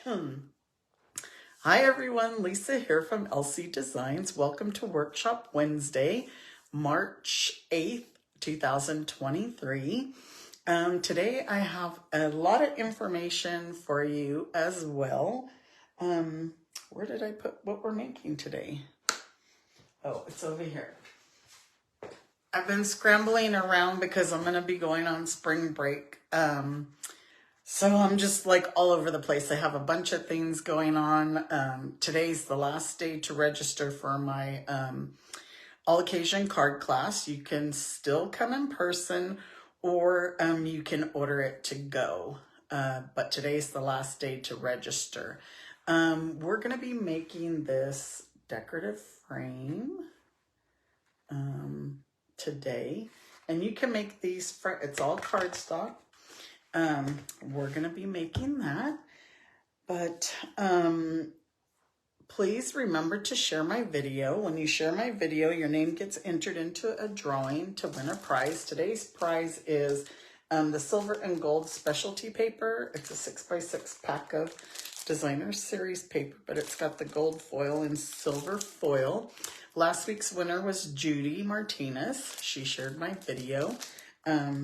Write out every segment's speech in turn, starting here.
Hi everyone, Lisa here from LC Designs. Welcome to Workshop Wednesday, March 8th, 2023. Today I have a lot of information for you as well. Where did I put what we're making today? Oh, it's over here. I've been scrambling around because I'm going to be going on spring break. So I'm just like all over the place. I have a bunch of things going on. Today's the last day to register for my all occasion card class. You can still come in person or you can order it to go. But today's the last day to register. We're going to be making this decorative frame today. And you can make these, it's all cardstock. We're going to be making that, but please remember to share my video. When you share my video, your name gets entered into a drawing to win a prize. Today's prize is the silver and gold specialty paper. It's a 6x6 pack of designer series paper, but it's got the gold foil and silver foil. Last week's winner was Judy Martinez. She shared my video.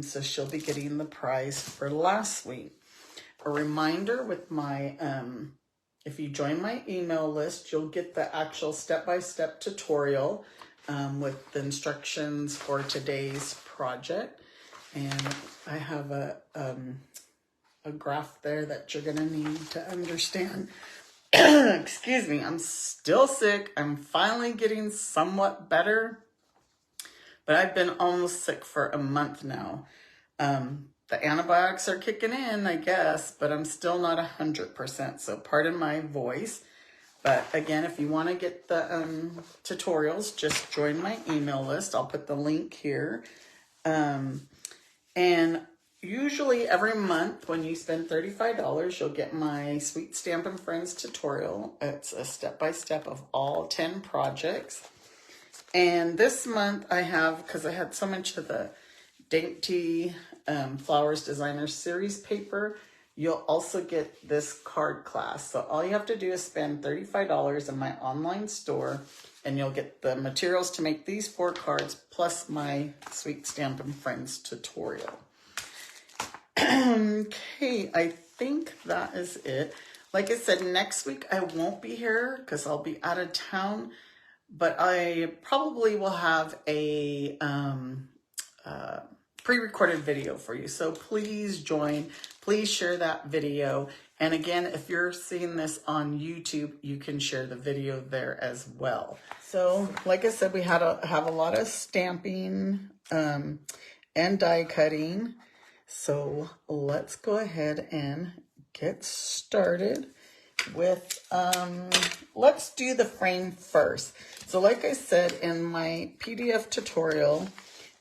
So she'll be getting the prize for last week. A reminder with my, if you join my email list, you'll get the actual step-by-step tutorial with the instructions for today's project. And I have a graph there that you're gonna need to understand. Excuse me, I'm still sick. I'm finally getting somewhat better. But I've been almost sick for a month now. The antibiotics are kicking in, I guess, but I'm still not 100%. So pardon my voice. But again, if you want to get the tutorials, just join my email list. I'll put the link here. And usually every month when you spend $35, you'll get my Sweet Stampin' Friends tutorial. It's a step-by-step of all 10 projects. And this month I have, because I had so much of the Dainty Flowers Designer Series paper, you'll also get this card class. So all you have to do is spend $35 in my online store and you'll get the materials to make these 4 cards plus my Sweet Stampin' Friends tutorial. Okay, I think that is it. Like I said, next week I won't be here because I'll be out of town. But I probably will have a pre-recorded video for you. So please join, please share that video. And again, if you're seeing this on YouTube, you can share the video there as well. So like I said, we have a lot of stamping and die cutting. So let's go ahead and get started with, let's do the frame first. So like I said, in my PDF tutorial,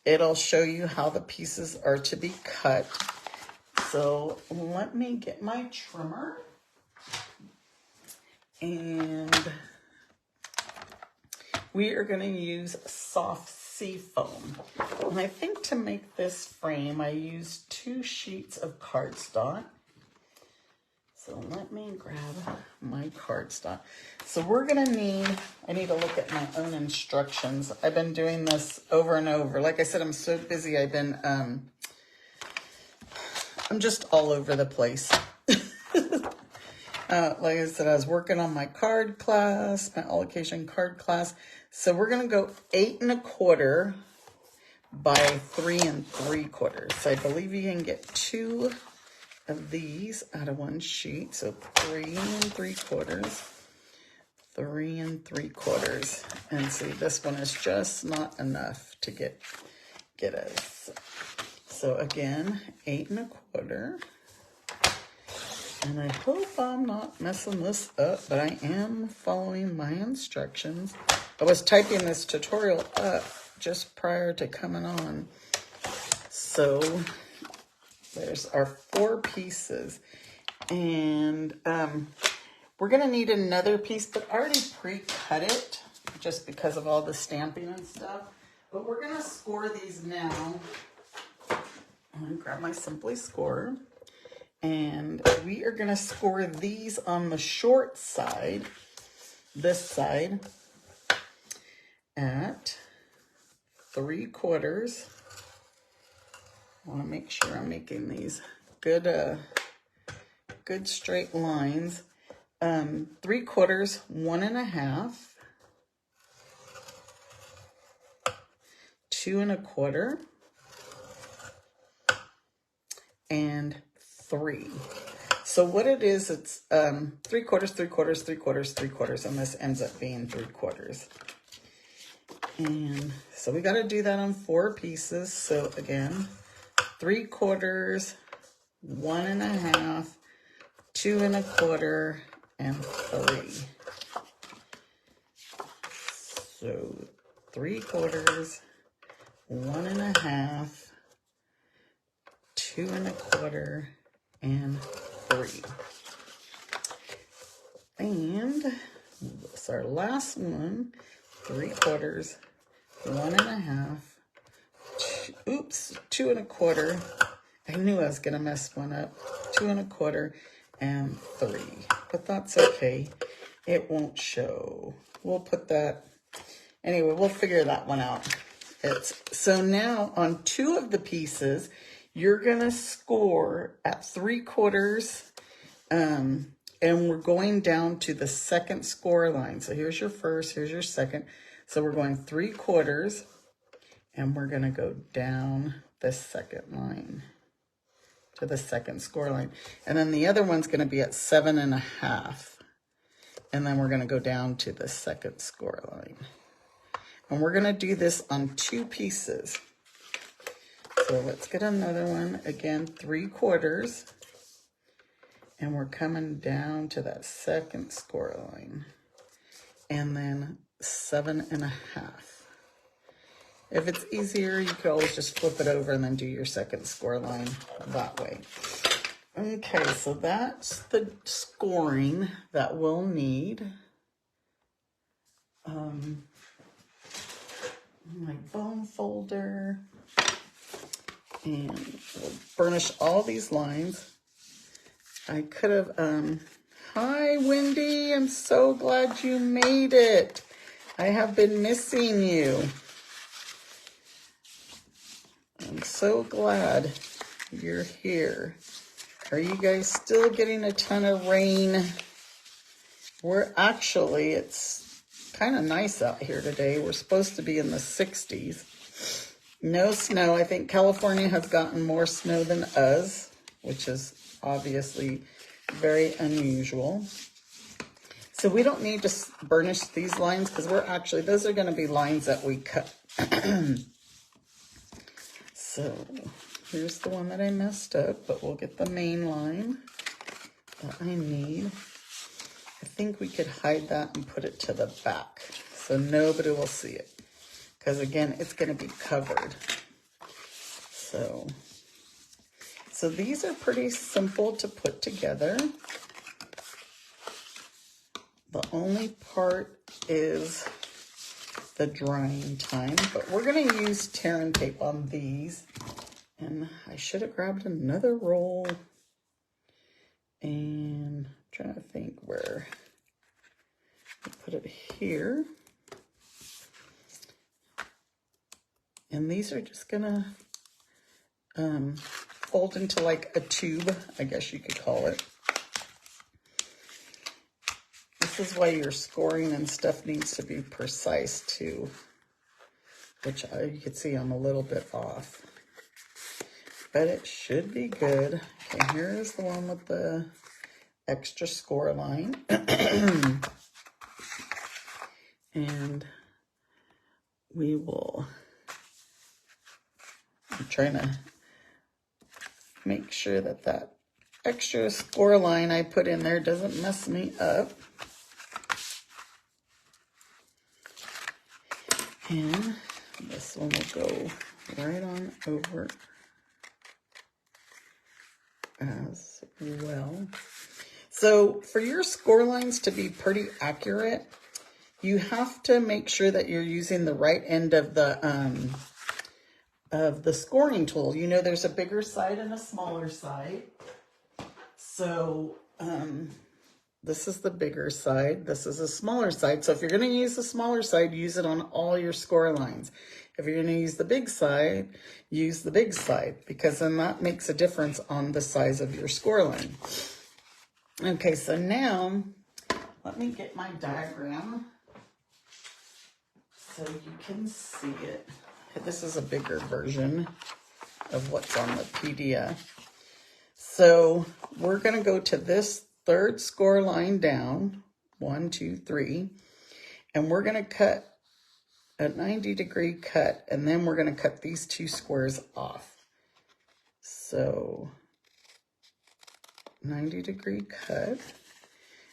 it'll show you how the pieces are to be cut. So let me get my trimmer. And we are going to use soft sea foam. And I think to make this frame, I used 2 sheets of cardstock. So let me grab my cardstock. So we're gonna need, I need to look at my own instructions. I've been doing this over and over. Like I said, I'm so busy. I've been, I'm just all over the place. Like I said, I was working on my card class, my all occasion card class. So we're gonna go 8 1/4 by 3 3/4. So I believe you can get 2 of these out of 1 sheet. So 3 3/4, 3 3/4. And see, this one is just not enough to get us. So again, 8 1/4. And I hope I'm not messing this up, but I am following my instructions. I was typing this tutorial up just prior to coming on. So there's our 4 pieces. And we're going to need another piece, but I already pre-cut it just because of all the stamping and stuff. But we're going to score these now. I'm going to grab my Simply Scorer. And we are going to score these on the short side, this side, at 3/4. I want to make sure I'm making these good straight lines. 3/4, 1 1/2, 2 1/4, and 3. So what it is, it's 3/4, 3/4, 3/4, 3/4, and this ends up being 3/4. And so we got to do that on 4 pieces. So again, 3/4, 1 1/2, 2 1/4, and 3. So 3/4, 1 1/2, 2 1/4, and 3. And this our last one, 3/4, 1 1/2, 2 1/4. I knew I was gonna mess one up. 2 1/4 and 3, but that's okay. It won't show. We'll put that, anyway, we'll figure that one out. So now on 2 of the pieces, you're gonna score at 3/4, and we're going down to the second score line. So here's your first, here's your second. So we're going 3/4, and we're gonna go down the second line to the second score line. And then the other one's gonna be at 7 1/2. And then we're gonna go down to the second score line. And we're gonna do this on 2 pieces. So let's get another one. Again, 3/4. And we're coming down to that second score line. And then 7 1/2. If it's easier, you could always just flip it over and then do your second score line that way. Okay, so that's the scoring that we'll need. My bone folder. And we'll burnish all these lines. I could have, hi Wendy, I'm so glad you made it. I have been missing you. I'm so glad you're here. Are you guys still getting a ton of rain? It's kind of nice out here today. We're supposed to be in the 60s. No snow. I think California has gotten more snow than us, which is obviously very unusual. So we don't need to burnish these lines because those are going to be lines that we cut. So here's the one that I messed up, but we'll get the main line that I need. I think we could hide that and put it to the back so nobody will see it. Because again, it's going to be covered. So these are pretty simple to put together. The only part is the drying time, but we're going to use tear and tape on these. And I should have grabbed another roll. And I'm trying to think where I put it here. And these are just gonna fold into like a tube, I guess you could call it. This is why your scoring and stuff needs to be precise too, which you can see I'm a little bit off. But it should be good. Okay, here's the one with the extra score line. And we will... I'm trying to make sure that that extra score line I put in there doesn't mess me up. And this one will go right on over as well. So for your score lines to be pretty accurate, you have to make sure that you're using the right end of the scoring tool. You know, there's a bigger side and a smaller side. So this is the bigger side. This is a smaller side. So if you're going to use the smaller side, use it on all your score lines. If you're going to use the big side, use the big side, because then that makes a difference on the size of your score line. Okay, so now let me get my diagram so you can see it. This is a bigger version of what's on the PDF. So we're going to go to this third score line down, 1, 2, 3, and we're going to cut a 90-degree cut, and then we're going to cut these 2 squares off. So 90-degree cut,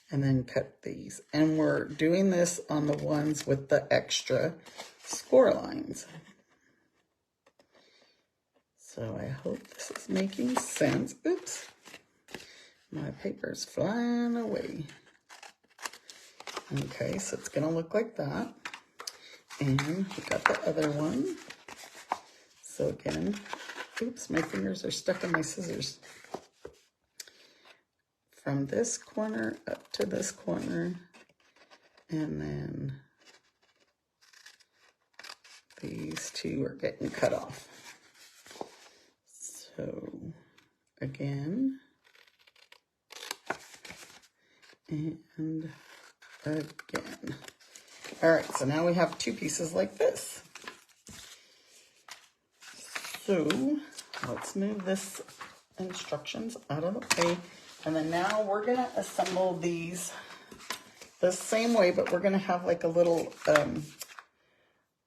and then cut these. And we're doing this on the ones with the extra score lines. So I hope this is making sense. Oops, my paper's flying away. Okay, so it's gonna look like that. And we got the other one. So again, oops, my fingers are stuck in my scissors. From this corner up to this corner, and then these 2 are getting cut off. So again, and again. All right, so now we have 2 pieces like this. So let's move this instructions out of the way. And then now we're gonna assemble these the same way, but we're gonna have like a little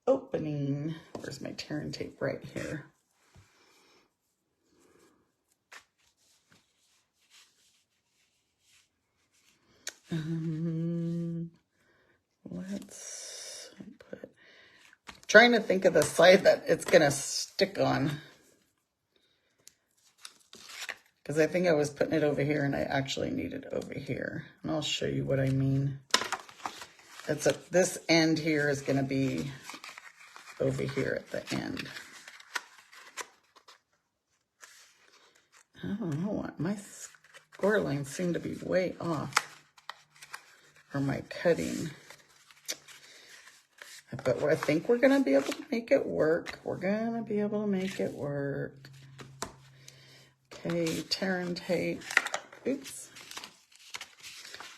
opening. Where's my tearing tape? Right here. Let's put, trying to think of the side that it's gonna stick on, because I think I was putting it over here and I actually need it over here. And I'll show you what I mean. It's this end here is gonna be over here at the end. I don't know what, my score lines seem to be way off, or my cutting. But I think we're gonna be able to make it work. We're gonna be able to make it work. Okay, tearing tape. Oops.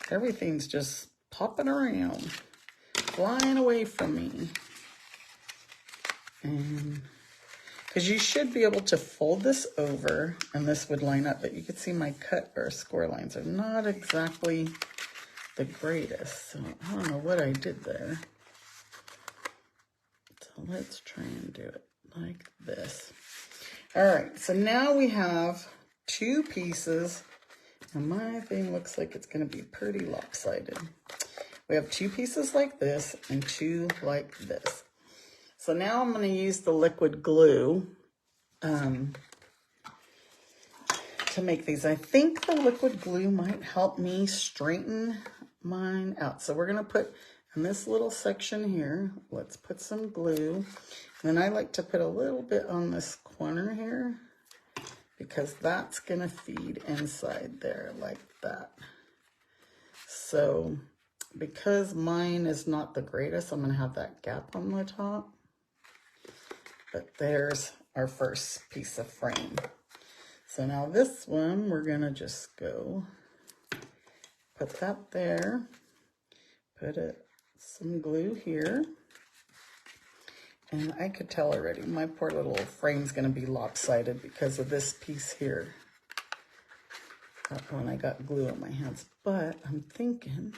Everything's just popping around, flying away from me. And because you should be able to fold this over and this would line up, but you can see my cut or score lines are not exactly the greatest. So I don't know what I did there. So let's try and do it like this. All right, so now we have 2 pieces, and my thing looks like it's going to be pretty lopsided. We have 2 pieces like this and 2 like this. So now I'm going to use the liquid glue to make these. I think the liquid glue might help me straighten mine out. So we're going to put in this little section here, let's put some glue. And then I like to put a little bit on this corner here, because that's going to feed inside there like that. So because mine is not the greatest, I'm going to have that gap on the top. But there's our first piece of frame. So now this one, we're going to just go put that there, put some glue here. And I could tell already, my poor little frame's going to be lopsided because of this piece here. When I got glue on my hands. But I'm thinking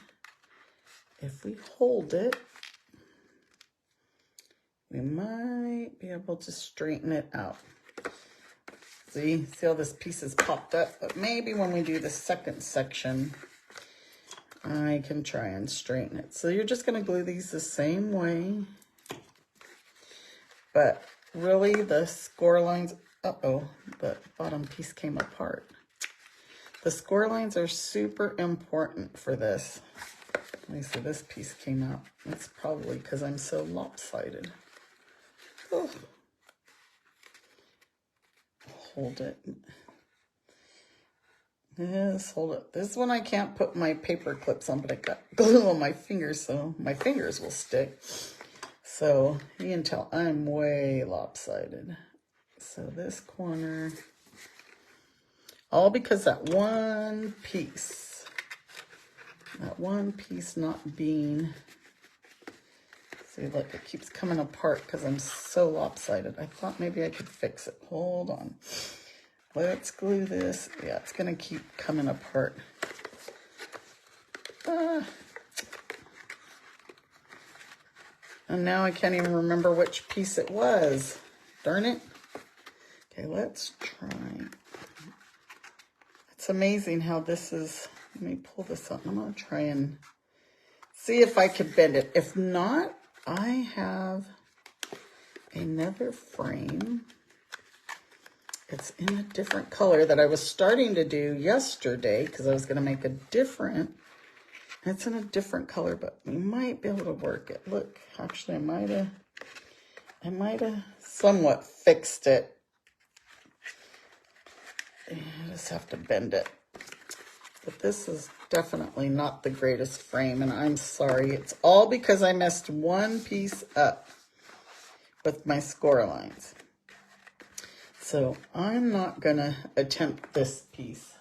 if we hold it, we might be able to straighten it out. See how this piece is popped up? But maybe when we do the second section, I can try and straighten it. So you're just going to glue these the same way. But really the score lines, the bottom piece came apart. The score lines are super important for this. Let me see, this piece came out. That's probably because I'm so lopsided. Oh. Hold it. Yes, hold it. This one I can't put my paper clips on, but I got glue on my fingers, so my fingers will stick. So you can tell I'm way lopsided. So this corner, all because that one piece not being, see, look, it keeps coming apart because I'm so lopsided. I thought maybe I could fix it. Hold on. Let's glue this. Yeah, it's going to keep coming apart. And now I can't even remember which piece it was. Darn it. Okay, let's try. It's amazing how this is. Let me pull this up. I'm going to try and see if I can bend it. If not, I have another frame. It's in a different color that I was starting to do yesterday because I was going to make a different. It's in a different color, but we might be able to work it. Look, actually, I might have somewhat fixed it. I just have to bend it. But this is definitely not the greatest frame, and I'm sorry. It's all because I messed one piece up with my score lines. So I'm not gonna attempt this piece.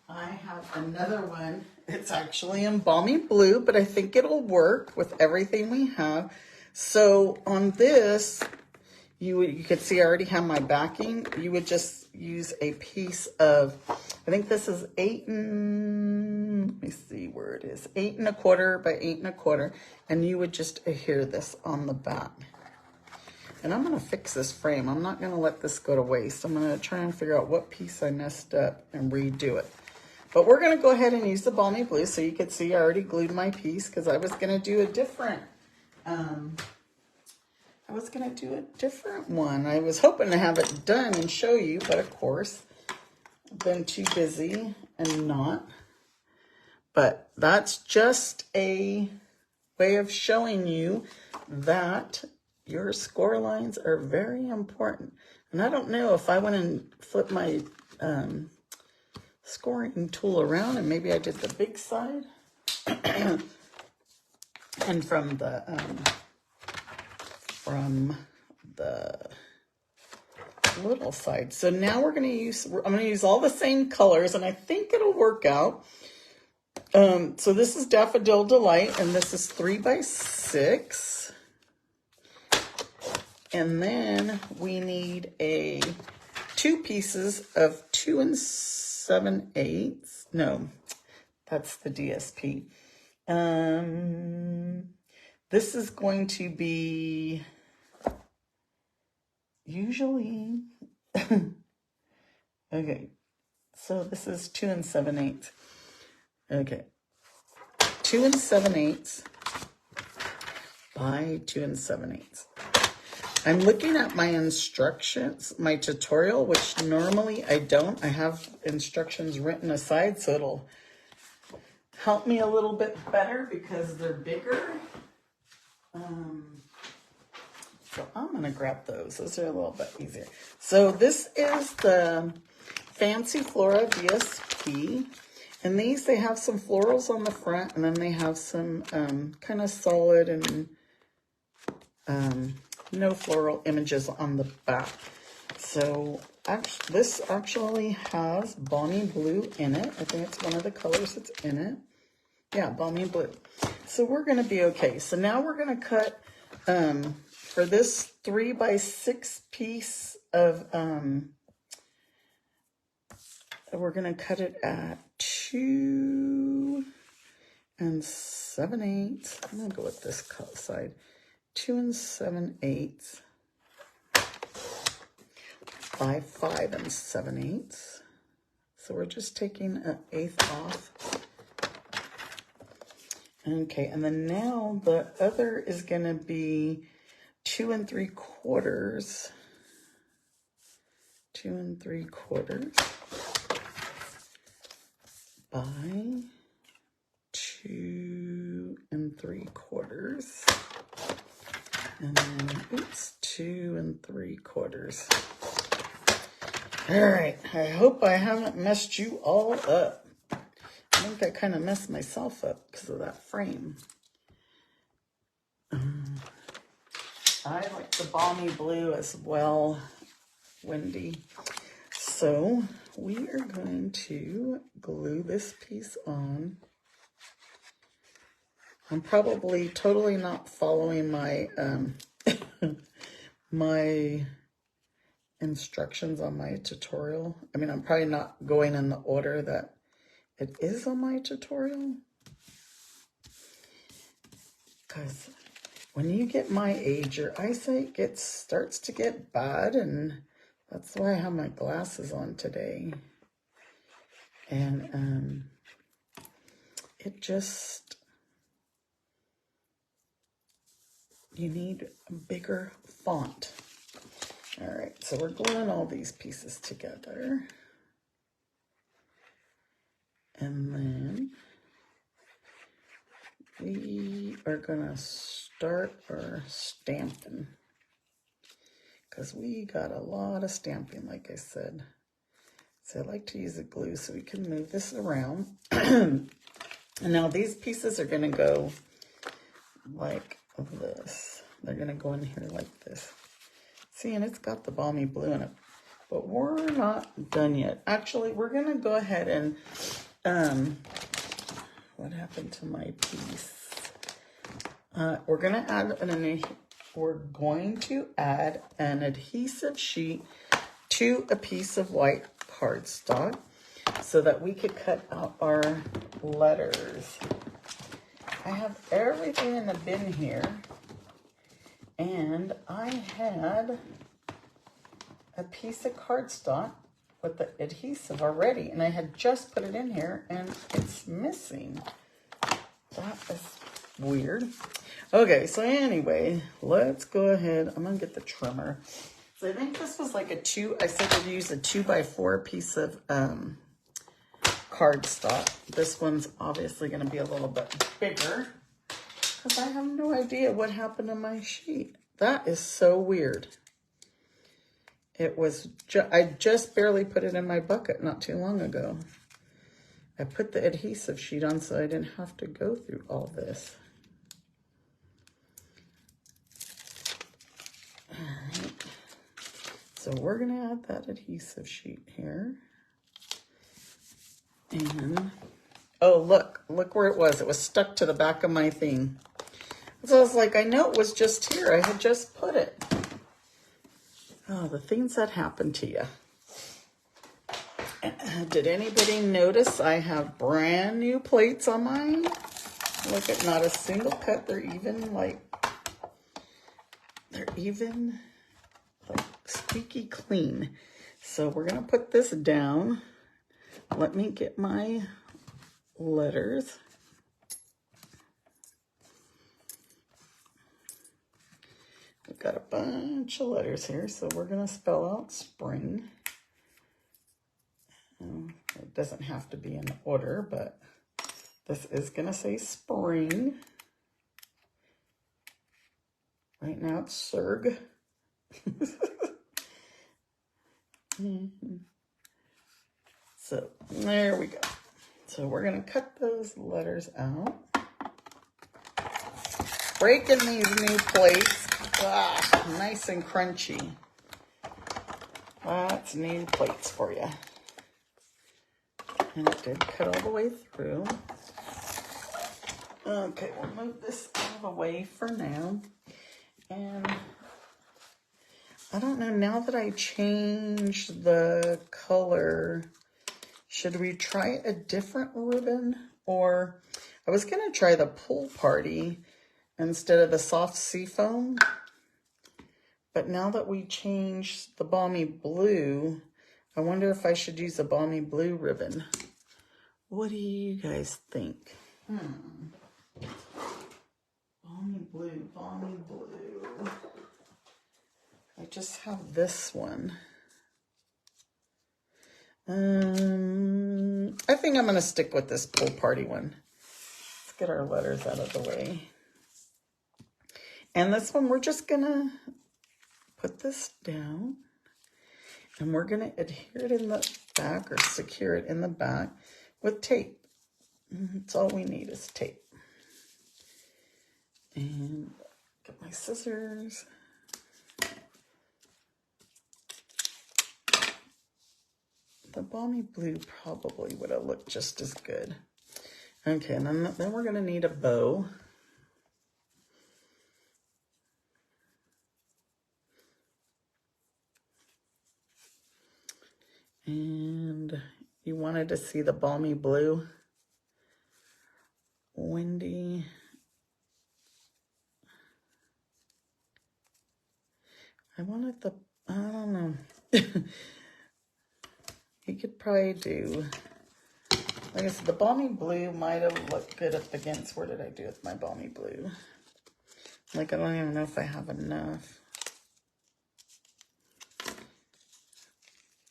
I have another one. It's actually in balmy blue, but I think it'll work with everything we have. So on this, you could see I already have my backing. You would just use a piece of, I think this is 8 and, let me see where it is, 8 1/4 by 8 1/4, and you would just adhere this on the back. And I'm gonna fix this frame. I'm not gonna let this go to waste. I'm gonna try and figure out what piece I messed up and redo it. But we're gonna go ahead and use the balmy blue. So you could see I already glued my piece because I was gonna do a different, one. I was hoping to have it done and show you, but of course, I've been too busy and not. But that's just a way of showing you that your score lines are very important. And I don't know if I went and flipped my scoring tool around and maybe I did the big side and from the little side. So now I'm gonna use all the same colors, and I think it'll work out. So this is Daffodil Delight, and this is 3 by 6. And then we need 2 pieces of 2 7/8. No, that's the DSP. This is going to be usually, okay, so this is 2 7/8. Okay, 2 7/8 by 2 7/8. I'm looking at my instructions, my tutorial, which normally I don't. I have instructions written aside, so it'll help me a little bit better because they're bigger. So I'm going to grab those. Those are a little bit easier. So this is the Fancy Flora DSP. And these, they have some florals on the front, and then they have some kind of solid and no floral images on the back. So this actually has balmy blue in it. I think it's one of the colors that's in it. Yeah, balmy blue. So we're going to be okay. So now we're going to cut for this 3 by 6 piece of, we're going to cut it at 2 7/8. I'm going to go with this side. 2 7/8 by 5 7/8. So we're just taking an 1/8 off. Okay, and then now the other is going to be 2 3/4. 2 3/4 by 2 3/4. And then, oops, 2 3/4. All right, I hope I haven't messed you all up. I think I kind of messed myself up because of that frame. I like the balmy blue as well, Wendy. So we are going to glue this piece on. I'm probably totally not following my my instructions on my tutorial. I mean, I'm probably not going in the order that it is on my tutorial. Because when you get my age, your eyesight starts to get bad, and that's why I have my glasses on today. And it just, you need a bigger font. All right, so we're gluing all these pieces together. And then we are gonna start our stamping because we got a lot of stamping, like I said. So I like to use a glue so we can move this around. And now these pieces are gonna go like this. They're gonna go in here like this. See, and it's got the balmy blue in it, but we're not done yet. Actually, we're gonna go ahead and, what happened to my piece? We're going to add an adhesive sheet to a piece of white cardstock so that we could cut out our letters. I have everything in the bin here, and I had a piece of cardstock with the adhesive already, and I had just put it in here, and it's missing. That is weird. Okay, so anyway, let's go ahead. I'm gonna get the trimmer. So I think this was like I said I'd use a 2x4 piece of cardstock. This one's obviously gonna be a little bit bigger because I have no idea what happened to my sheet. That is so weird. It was, I just barely put it in my bucket not too long ago. I put the adhesive sheet on so I didn't have to go through all this. All right. So we're gonna add that adhesive sheet here. And, oh, look where it was. It was stuck to the back of my thing. So I was like, I know it was just here. I had just put it. Oh, the things that happen to you. Did anybody notice I have brand new plates on mine? Look at, not a single cut. They're even like squeaky clean. So we're gonna put this down. Let me get my letters. We've got a bunch of letters here, so we're gonna spell out spring. It doesn't have to be in order, but this is gonna say spring. Right now it's Surg. So there we go. So we're gonna cut those letters out. Breaking these new plates. Ah, nice and crunchy. That's new plates for you. And it did cut all the way through. Okay, we'll move this out of the way for now. And I don't know, now that I changed the color, should we try a different ribbon? Or I was gonna try the Pool Party instead of the soft seafoam. But now that we changed the balmy blue, I wonder if I should use a balmy blue ribbon. What do you guys think? Balmy blue, balmy blue. I just have this one. I think I'm gonna stick with this Pool Party one. Let's get our letters out of the way. And this one, we're just gonna put this down. And we're going to adhere it in the back or secure it in the back with tape. That's all we need is tape. And get my scissors. The balmy blue probably would have looked just as good. Okay, and then we're going to need a bow. And you wanted to see the balmy blue. Wendy. I wanted the, I don't know. You could probably do, like I said, the balmy blue might have looked good up against, where did I do with my balmy blue? Like, I don't even know if I have enough.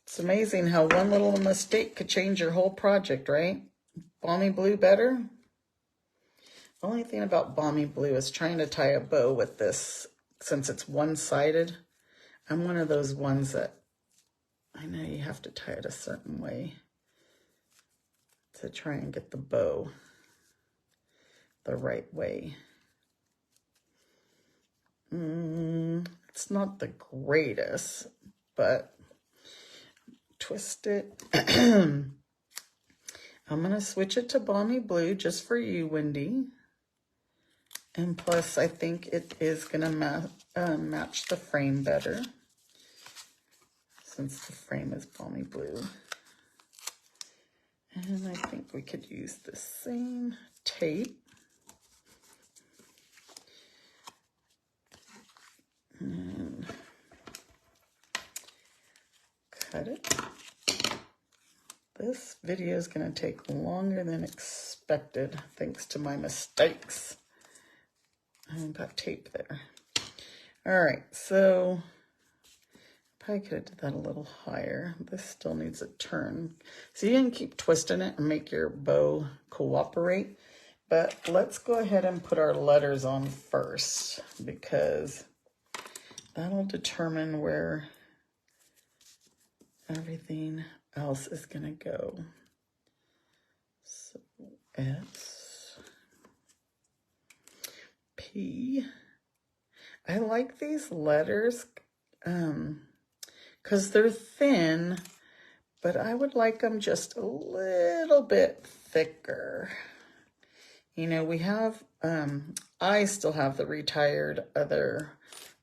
It's amazing how one little mistake could change your whole project, right? Balmy blue better? The only thing about balmy blue is trying to tie a bow with this, since it's one-sided. I'm one of those ones that I know you have to tie it a certain way to try and get the bow the right way. It's not the greatest, but twist it. I'm going to switch it to balmy blue just for you, Wendy. And plus, I think it is going to match the frame better, since the frame is balmy blue. And I think we could use the same tape. And cut it. This video is going to take longer than expected, thanks to my mistakes. I got tape there. All right, so probably could have did that a little higher. This still needs a turn. So you can keep twisting it and make your bow cooperate. But let's go ahead and put our letters on first, because that'll determine where everything else is going to go. So S, P. I like these letters because they're thin, but I would like them just a little bit thicker. You know, we have, I still have the retired other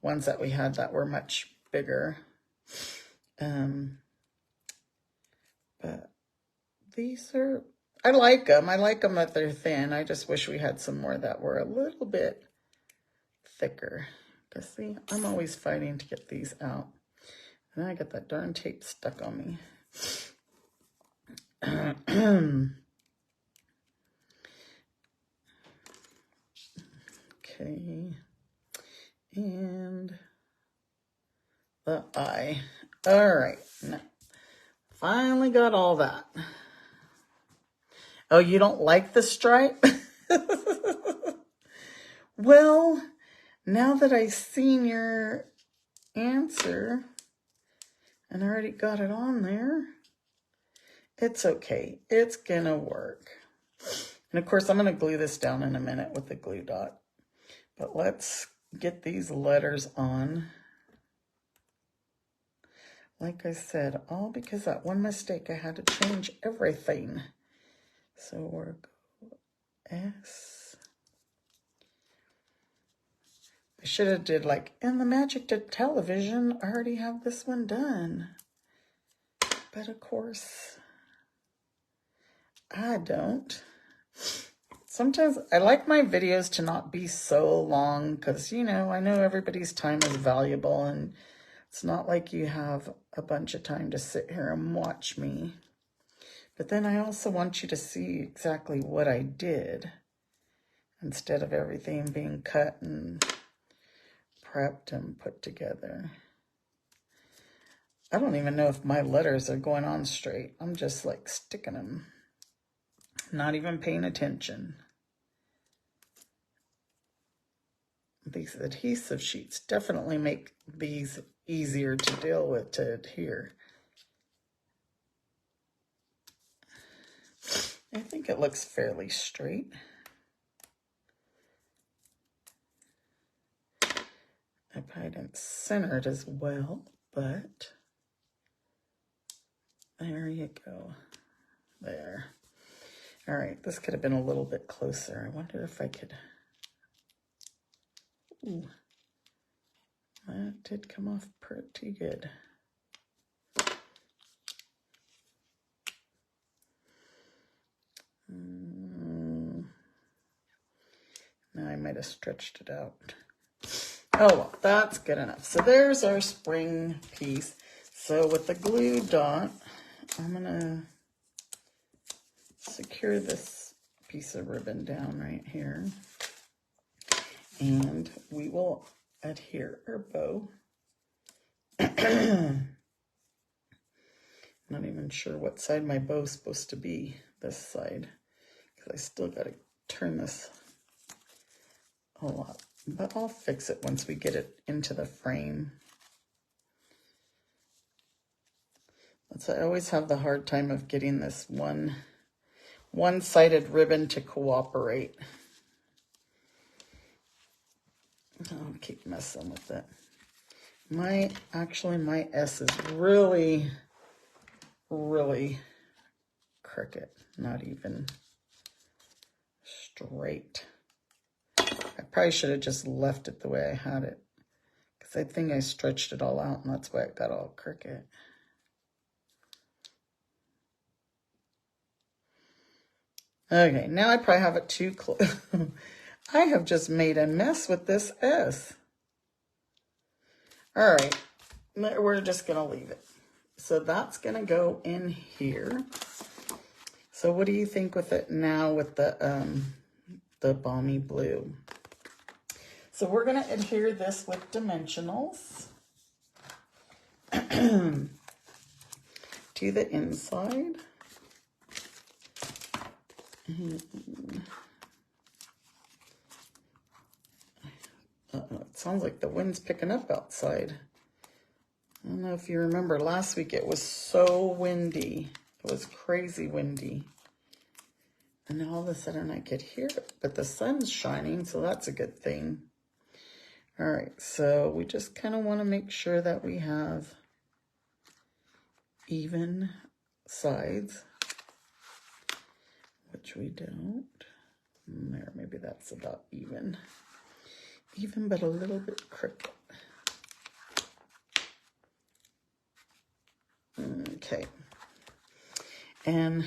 ones that we had that were much bigger. But these are, I like them. I like them that they're thin. I just wish we had some more that were a little bit thicker. Because see, I'm always fighting to get these out. And then I get that darn tape stuck on me. Okay. And the eye. All right. Now, finally got all that. Oh, you don't like the stripe? Well, now that I've seen your answer and I already got it on there, it's okay. It's gonna work. And of course, I'm gonna glue this down in a minute with the glue dot. But let's get these letters on. Like I said, all because that one mistake, I had to change everything. So we're S. I should have did like, in the magic to television, I already have this one done. But of course, I don't. Sometimes I like my videos to not be so long because, you know, I know everybody's time is valuable and it's not like you have a bunch of time to sit here and watch me. But then I also want you to see exactly what I did instead of everything being cut and prepped and put together. I don't even know if my letters are going on straight. I'm just like sticking them, not even paying attention. These adhesive sheets definitely make these easier to deal with, to adhere. I think it looks fairly straight. I probably didn't center it as well, but there you go. There. All right, this could have been a little bit closer. I wonder if I could. Ooh, that did come off pretty good. Now I might have stretched it out. Oh, well, that's good enough. So there's our spring piece. So with the glue dot, I'm gonna secure this piece of ribbon down right here. And we will adhere our bow. Not even sure what side my bow's supposed to be, this side, because I still got to turn this a lot. But I'll fix it once we get it into the frame. I always have the hard time of getting this one-sided ribbon to cooperate. I'll keep messing with it. My S is really crooked, not even straight. I probably should have just left it the way I had it, because I think I stretched it all out and that's why it got all crooked. Okay, now I probably have it too close. I have just made a mess with this S. All right, we're just gonna leave it. So that's gonna go in here. So what do you think with it now with the balmy blue? So we're gonna adhere this with dimensionals to the inside. It sounds like the wind's picking up outside. I don't know if you remember last week, it was so windy. It was crazy windy. And all of a sudden I could hear it, but the sun's shining, so that's a good thing. All right, so we just kind of want to make sure that we have even sides, which we don't. There, maybe that's about even. Even, but a little bit crooked. Okay. And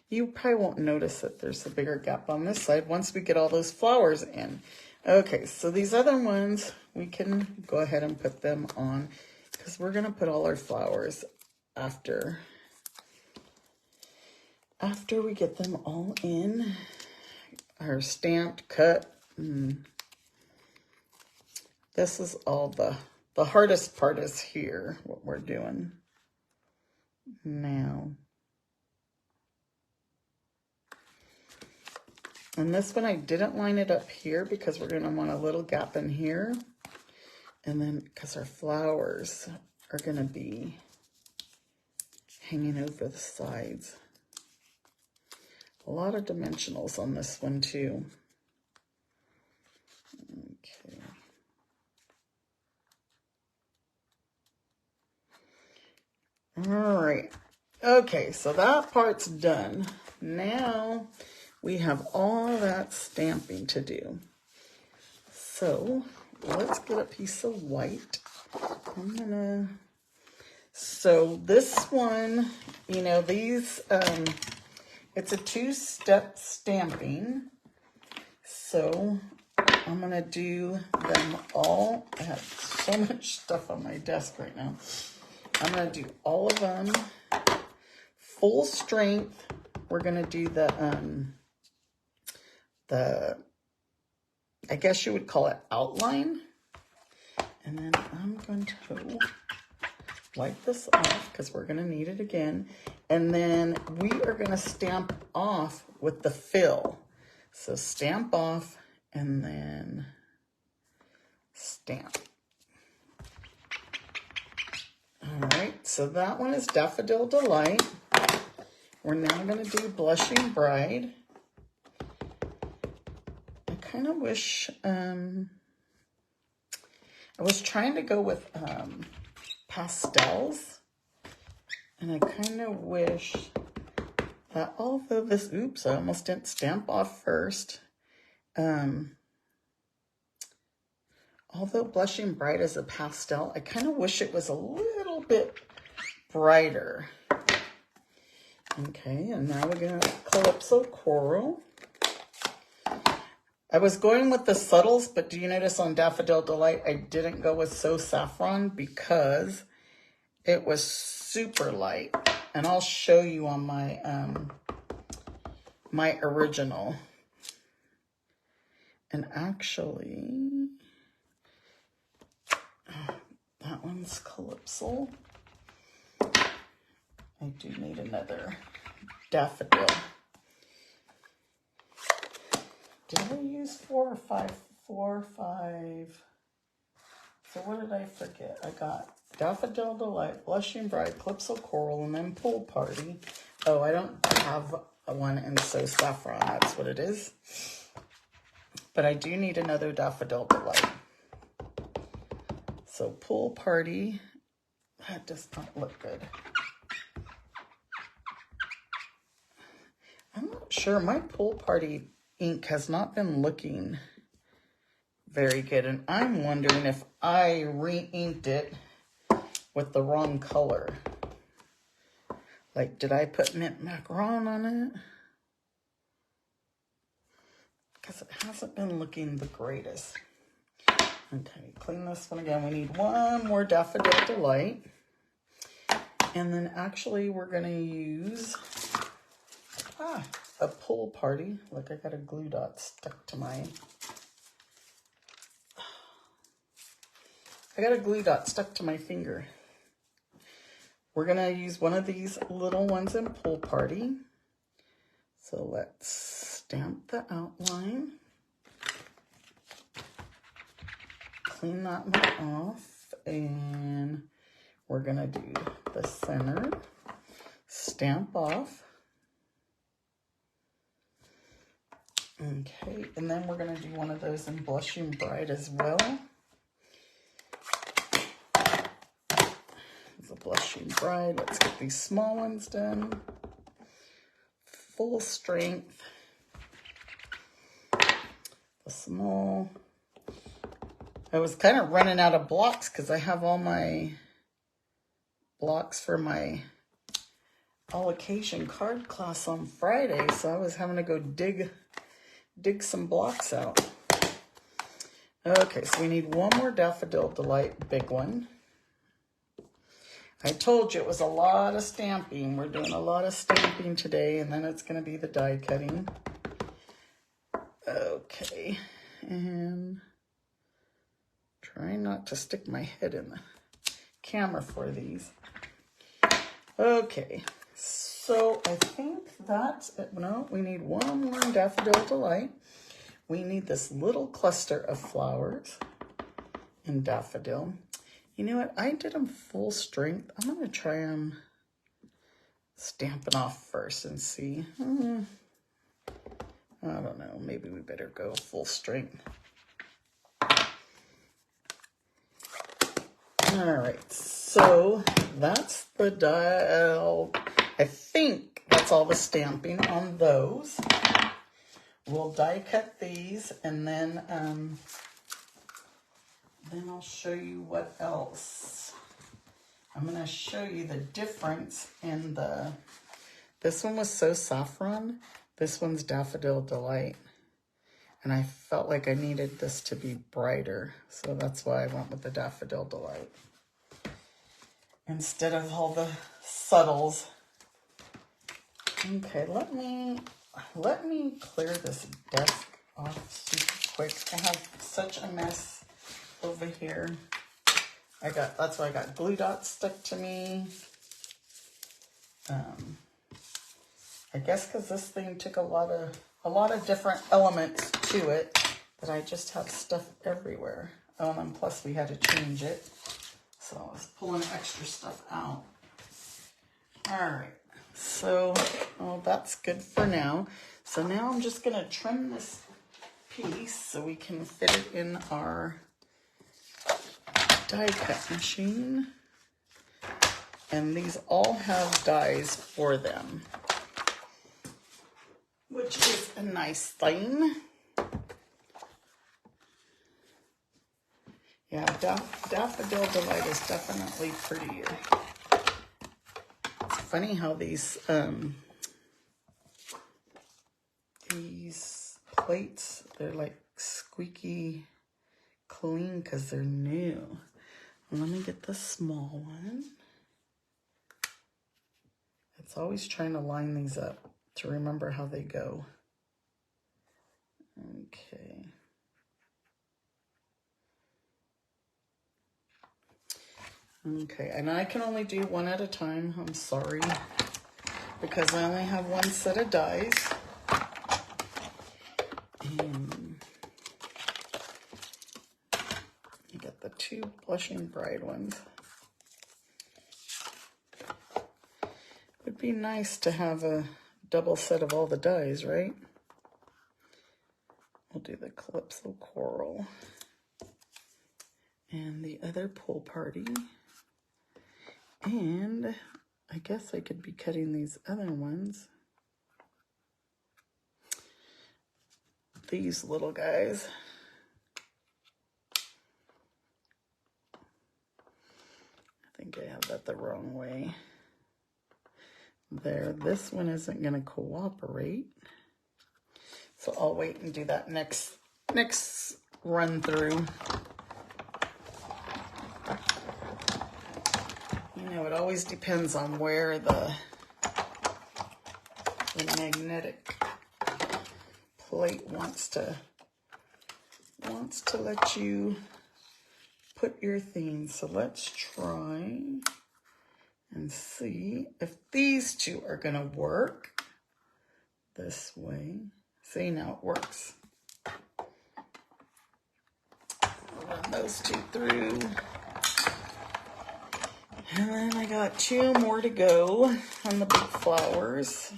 you probably won't notice that there's a bigger gap on this side once we get all those flowers in. Okay, so these other ones, we can go ahead and put them on because we're going to put all our flowers after we get them all in. Our stamped, cut. This is all the hardest part is here, what we're doing now. And this one I didn't line it up here because we're going to want a little gap in here. And then because our flowers are going to be hanging over the sides. A lot of dimensionals on this one too. Okay. All right. Okay, so that part's done. Now we have all that stamping to do. So let's get a piece of white. So this one, you know, these, it's a two-step stamping. So I'm gonna do them all. I have so much stuff on my desk right now. I'm gonna do all of them full strength. We're gonna do the I guess you would call it outline. And then I'm going to wipe this off because we're gonna need it again. And then we are gonna stamp off with the fill. So stamp off and then stamp. All right, so that one is Daffodil Delight. We're now going to do Blushing Bride. I kind of wish, I was trying to go with pastels. And I kind of wish that although this, oops, I almost didn't stamp off first. Although Blushing Bride is a pastel, I kind of wish it was a little bit brighter. Okay, and now we're going to Calypso Coral. I was going with the subtles, but do you notice on Daffodil Delight, I didn't go with So Saffron because it was super light. And I'll show you on my, my original. And actually, that one's Calypso. I do need another daffodil. Did I use 4 or 5? 4 or 5. So what did I forget? I got Daffodil Delight, Blushing Bride, Calypso Coral, and then Pool Party. Oh, I don't have one in So Saffron. That's what it is. But I do need another Daffodil Delight. So Pool Party, that does not look good. I'm not sure. My Pool Party ink has not been looking very good. And I'm wondering if I re-inked it with the wrong color. Like, did I put mint macaron on it? Because it hasn't been looking the greatest. Okay, clean this one again. We need one more Daffodil Delight. And then actually we're going to use a Pool Party. Look, I got a glue dot stuck to my... finger. We're going to use one of these little ones in Pool Party. So let's stamp the outline. Clean that one off. And we're going to do the center. Stamp off. Okay, and then we're going to do one of those in Blushing Bride as well. It's a Blushing Bride. Let's get these small ones done. Full strength. The small. I was kind of running out of blocks because I have all my blocks for my all occasion card class on Friday, so I was having to go dig some blocks out. Okay, so we need one more Daffodil Delight, big one. I told you it was a lot of stamping. We're doing a lot of stamping today, and then it's going to be the die cutting. Okay, and try not to stick my head in the camera for these. Okay, so I think that's it. No, we need one more Daffodil Delight. We need this little cluster of flowers in Daffodil. You know what? I did them full strength. I'm going to try them stamping off first and see. I don't know. Maybe we better go full strength. All right. So that's the dial. I think that's all the stamping on those. We'll die cut these, and then I'll show you what else. I'm going to show you the difference in this one was So Saffron, this one's Daffodil Delight. And I felt like I needed this to be brighter, so that's why I went with the Daffodil Delight instead of all the subtles. Okay, let me clear this desk off super quick. I have such a mess over here. That's why I got glue dots stuck to me. I guess because this thing took a lot of different elements to it, that I just have stuff everywhere. Oh, and plus we had to change it, so I was pulling extra stuff out. All right, So, oh, that's good for now. So now I'm just gonna trim this piece so we can fit it in our die cut machine. And these all have dies for them, which is a nice thing. Yeah, Daffodil Delight is definitely prettier. It's funny how these plates, they're like squeaky clean because they're new. Let me get the small one. It's always trying to line these up to remember how they go. Okay. Okay, and I can only do one at a time. I'm sorry, because I only have one set of dies. And you got the 2 Blushing Bride ones. Would be nice to have a double set of all the dies, right? We'll do the Calypso Coral and the other Pool Party. And I guess I could be cutting these other ones. These little guys. I think I have that the wrong way. There, this one isn't going to cooperate. So I'll wait and do that next run through. You know, it always depends on where the magnetic plate wants to let you put your theme. So let's try and see if these 2 are going to work this way. See, now it works. I'll run those 2 through. And then I got 2 more to go on the big flowers.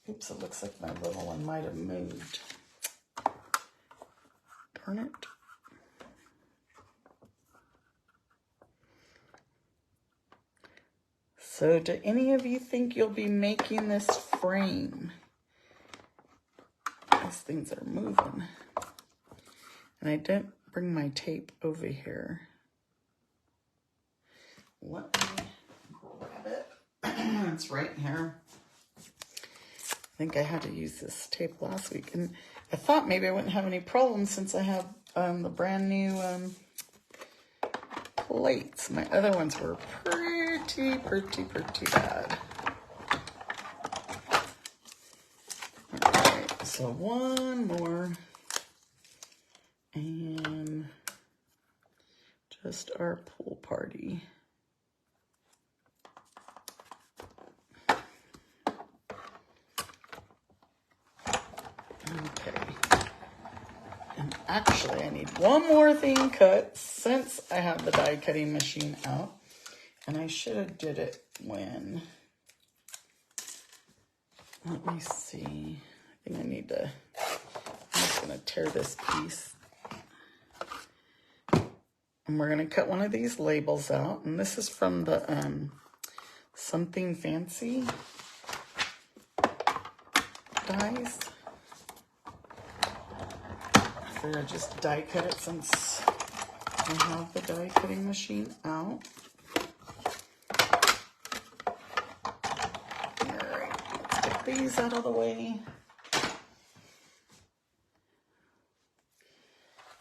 Oops, it looks like my little one might have moved. Darn it. So do any of you think you'll be making this frame? These things are moving. And I didn't bring my tape over here. Let me grab it. It's right here. I think I had to use this tape last week. And I thought maybe I wouldn't have any problems since I have the brand new plates. My other ones were pretty bad. All right, so one more. And just our Pool Party. Okay. And actually, I need one more thing cut since I have the die cutting machine out. And I should have did it when... Let me see. I think I need to... I'm just going to tear this piece. And we're going to cut one of these labels out. And this is from the Something Fancy dies. I figured I'd just die cut it since I have the die cutting machine out. Alright, let's get these out of the way.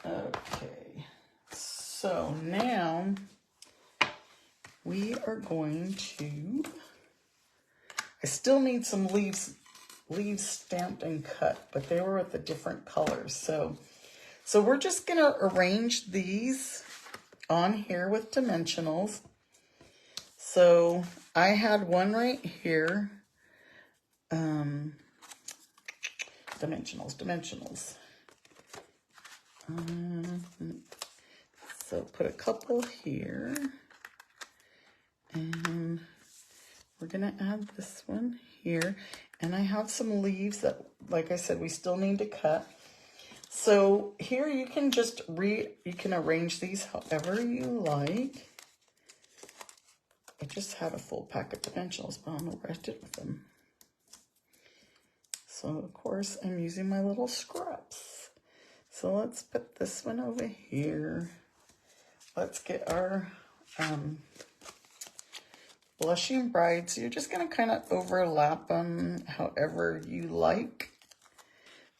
Okay, so now we are going to, I still need some leaves stamped and cut, but they were with the different colors. So we're just going to arrange these on here with dimensionals. So I had one right here. Dimensionals. So put a couple here. And we're we're gonna add this one here. And I have some leaves that, like I said, we still need to cut. So here you can just you can arrange these however you like. I just had a full pack of dimensionals, but I don't know what I did with them. So of course I'm using my little scraps. So let's put this one over here. Let's get our blushing bride. So you're just gonna kind of overlap them however you like.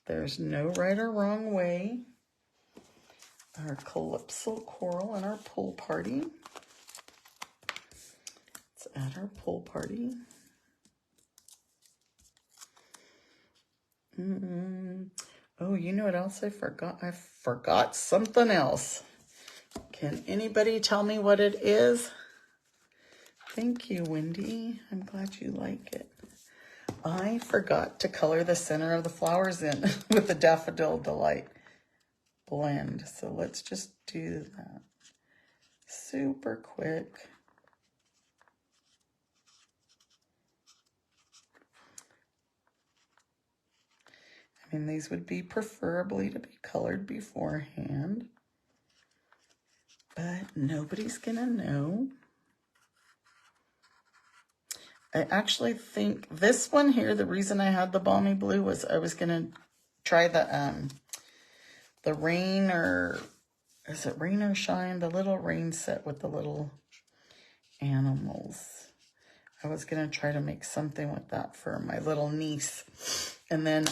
There's no right or wrong way. Our calypso coral and our pool party. Let's add our pool party. Oh, you know what else I forgot? I forgot something else. Can anybody tell me what it is? Thank you, Wendy. I'm glad you like it. I forgot to color the center of the flowers in with the Daffodil Delight blend. So let's just do that super quick. I mean, these would be preferably to be colored beforehand, but nobody's gonna know. I actually think this one here, the reason I had the balmy blue was I was gonna try the rain, or is it rain or shine? The little rain set with the little animals. I was gonna try to make something with that for my little niece. And then,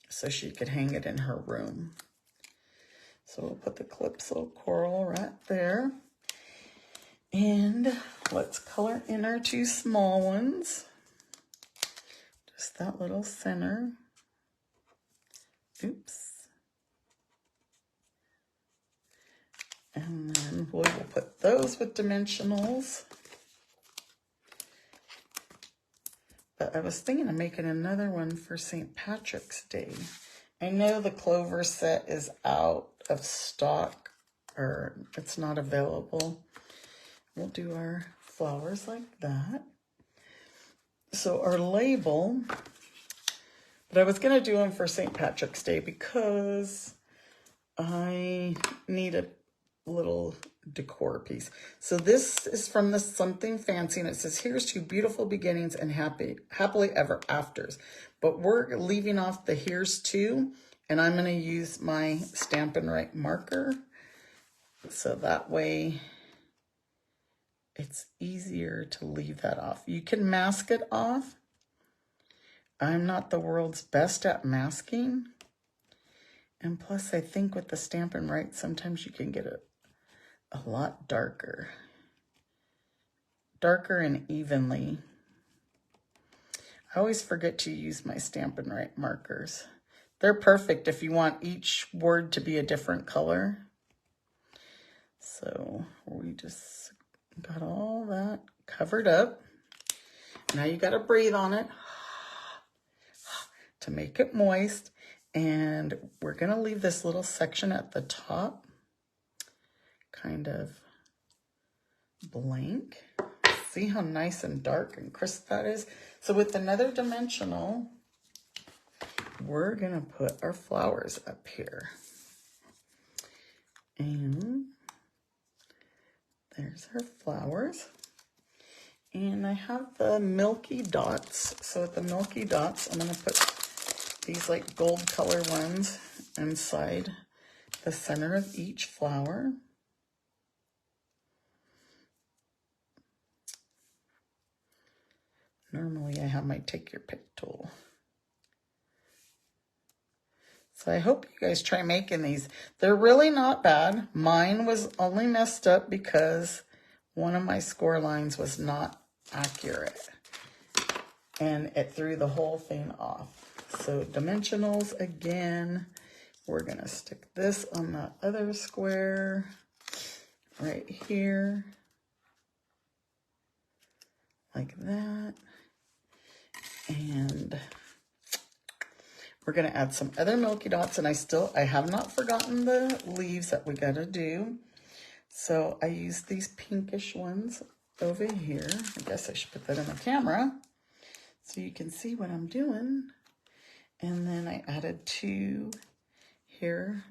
so she could hang it in her room. So we'll put the calypso coral right there. And let's color in our two small ones. Just that little center. Oops. And then we will put those with dimensionals. But I was thinking of making another one for St. Patrick's Day. I know the clover set is out of stock, or it's not available. We'll do our flowers like that. So our label, but I was going to do them for St. Patrick's Day because I need a little decor piece. So this is from the Something Fancy, and it says, here's to beautiful beginnings and happily ever afters. But we're leaving off the here's to, and I'm going to use my Stampin' Up marker. So that way it's easier to leave that off. You can mask it off. I'm not the world's best at masking. And plus, I think with the Stampin' Up, sometimes you can get it a lot darker. Darker and evenly. I always forget to use my Stampin' Up markers. They're perfect if you want each word to be a different color. So we just got all that covered up. Now you got to breathe on it to make it moist. And we're going to leave this little section at the top kind of blank. See how nice and dark and crisp that is? So with another dimensional, we're going to put our flowers up here. And there's our flowers. And I have the milky dots. So with the milky dots, I'm going to put these like gold color ones inside the center of each flower. Normally I have my take your pick tool. So I hope you guys try making these. They're really not bad. Mine was only messed up because one of my score lines was not accurate. And it threw the whole thing off. So dimensionals again. We're going to stick this on the other square right here. Like that. And we're going to add some other milky dots, and I have not forgotten the leaves that we got to do. So I use these pinkish ones over here. I guess I should put that in the camera so you can see what I'm doing. And then I added 2 here.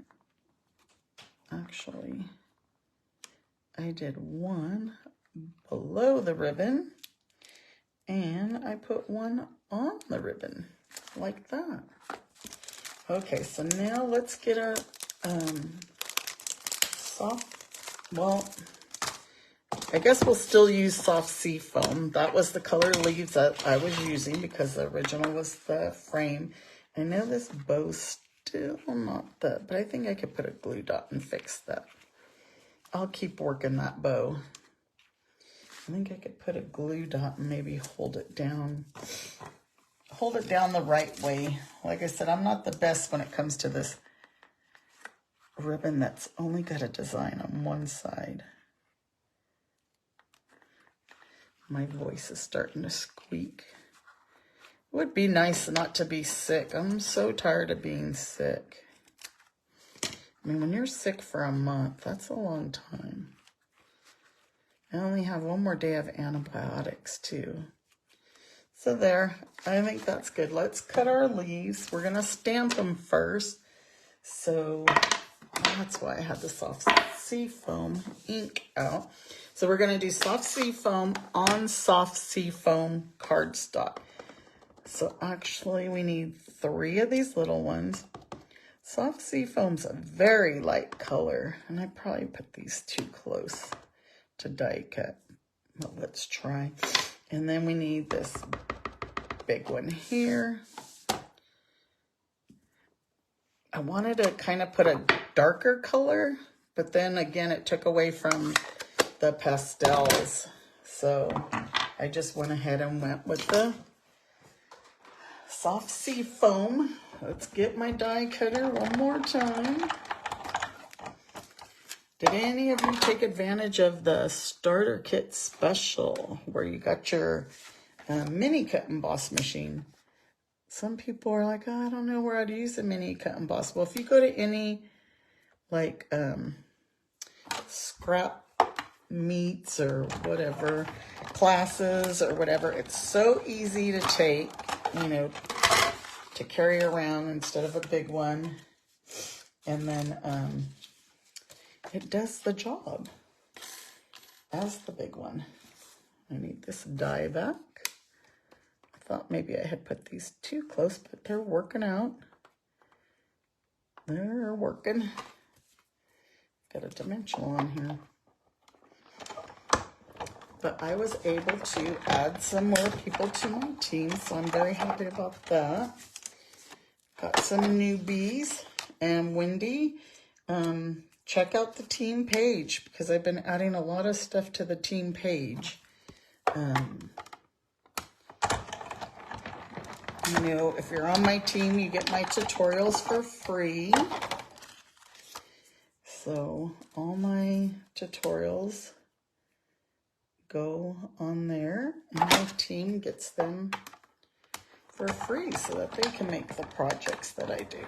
Actually, I did 1 below the ribbon, and I put 1 on the ribbon, like that. Okay, so now let's get our well, I guess we'll still use soft sea foam. That was the color leaves that I was using because the original was the frame. I know this bow's still not that, but I think I could put a glue dot and fix that. I'll keep working that bow. I think I could put a glue dot and maybe hold it down the right way. Like I said, I'm not the best when it comes to this ribbon that's only got a design on one side. My voice is starting to squeak. It would be nice not to be sick. I'm so tired of being sick. I mean, when you're sick for a month, that's a long time. I only have 1 more day of antibiotics too. So there, I think that's good. Let's cut our leaves. We're gonna stamp them first. So that's why I had the soft sea foam ink out. So we're gonna do soft sea foam on soft sea foam cardstock. So actually we need 3 of these little ones. Soft sea foam's a very light color, and I probably put these too close to die cut. But let's try. And then we need this big one here. I wanted to kind of put a darker color, but then again, it took away from the pastels. So I just went ahead and went with the soft sea foam. Let's get my die cutter one more time. Did any of you take advantage of the starter kit special where you got your mini cut emboss machine? Some people are like, oh, I don't know where I'd use a mini cut emboss. Well, if you go to any like scrap meets or whatever, classes or whatever, it's so easy to take, you know, to carry around instead of a big one. And then it does the job as the big one. I need this die back. I thought maybe I had put these too close, but they're working out. They're working. Got a dimensional on here. But I was able to add some more people to my team, so I'm very happy about that. Got some newbies. And Wendy, check out the team page because I've been adding a lot of stuff to the team page. You know, if you're on my team, you get my tutorials for free. So all my tutorials go on there, and my team gets them for free so that they can make the projects that I do.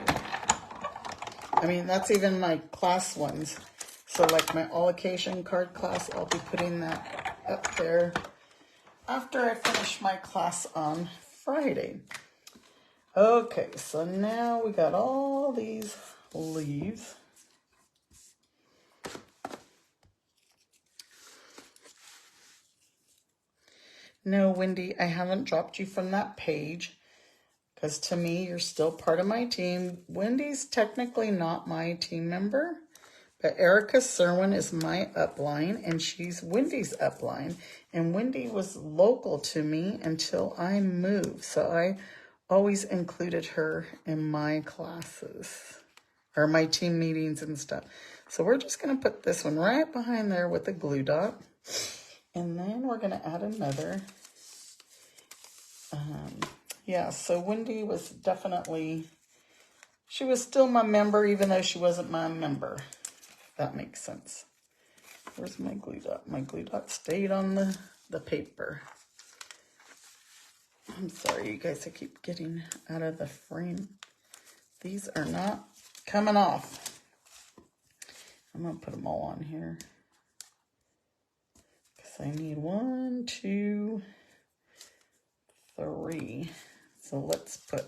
I mean, that's even my class ones. So like my all occasion card class, I'll be putting that up there after I finish my class on Friday. Okay, so now we got all these leaves. No, Wendy, I haven't dropped you from that page because to me, you're still part of my team. Wendy's technically not my team member, but Erica Serwin is my upline and she's Wendy's upline. And Wendy was local to me until I moved. So I always included her in my classes or my team meetings and stuff. So we're just going to put this one right behind there with a glue dot. And then we're going to add another. Yeah, so Wendy was definitely, she was still my member even though she wasn't my member. If that makes sense. Where's my glue dot? My glue dot stayed on the paper. I'm sorry, you guys, I keep getting out of the frame. These are not coming off. I'm going to put them all on here because So I need 1, 2, 3. So let's put,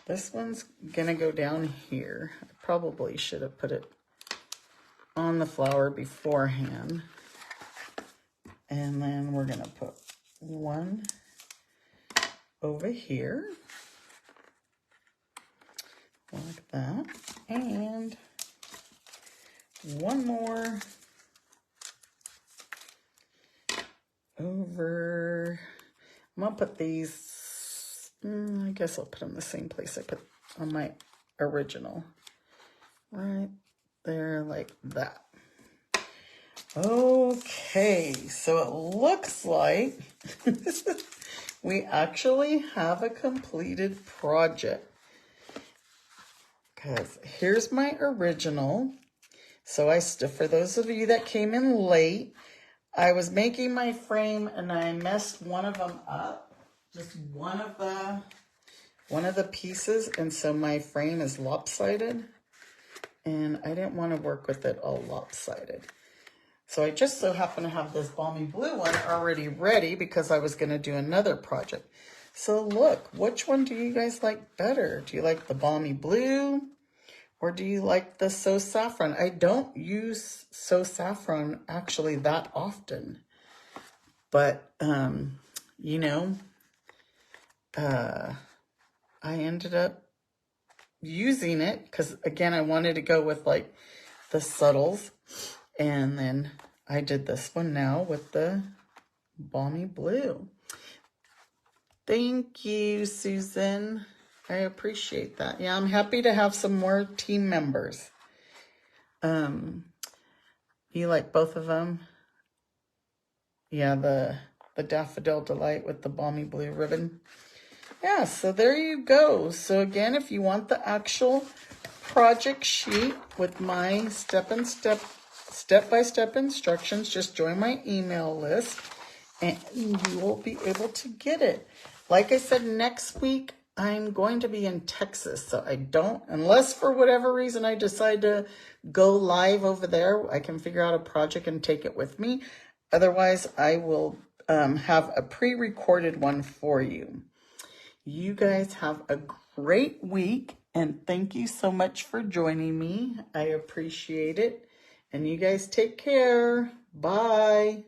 this one's gonna go down here. I probably should have put it on the flower beforehand. And then we're gonna put 1 over here, like that, and 1 more over. I'm gonna put these, I guess I'll put them the same place I put on my original, right there, like that. Okay, so it looks like we actually have a completed project. Because here's my original. So for those of you that came in late, I was making my frame and I messed one of them up, just one of the pieces, and so my frame is lopsided, and I didn't want to work with it all lopsided. So I just so happen to have this balmy blue one already ready because I was going to do another project. So look, which one do you guys like better? Do you like the balmy blue or do you like the So Saffron? I don't use So Saffron actually that often, but you know, I ended up using it because again, I wanted to go with like the subtles. And then I did this one now with the balmy blue. Thank you, Susan. I appreciate that. Yeah, I'm happy to have some more team members. You like both of them? Yeah, the Daffodil Delight with the balmy blue ribbon. Yeah, so there you go. So again, if you want the actual project sheet with my step-by-step instructions, just join my email list and you will be able to get it. Like I said, next week I'm going to be in Texas, so I don't, unless for whatever reason I decide to go live over there, I can figure out a project and take it with me. Otherwise, I will have a pre-recorded one for you. You guys have a great week, and thank you so much for joining me. I appreciate it. And you guys take care. Bye.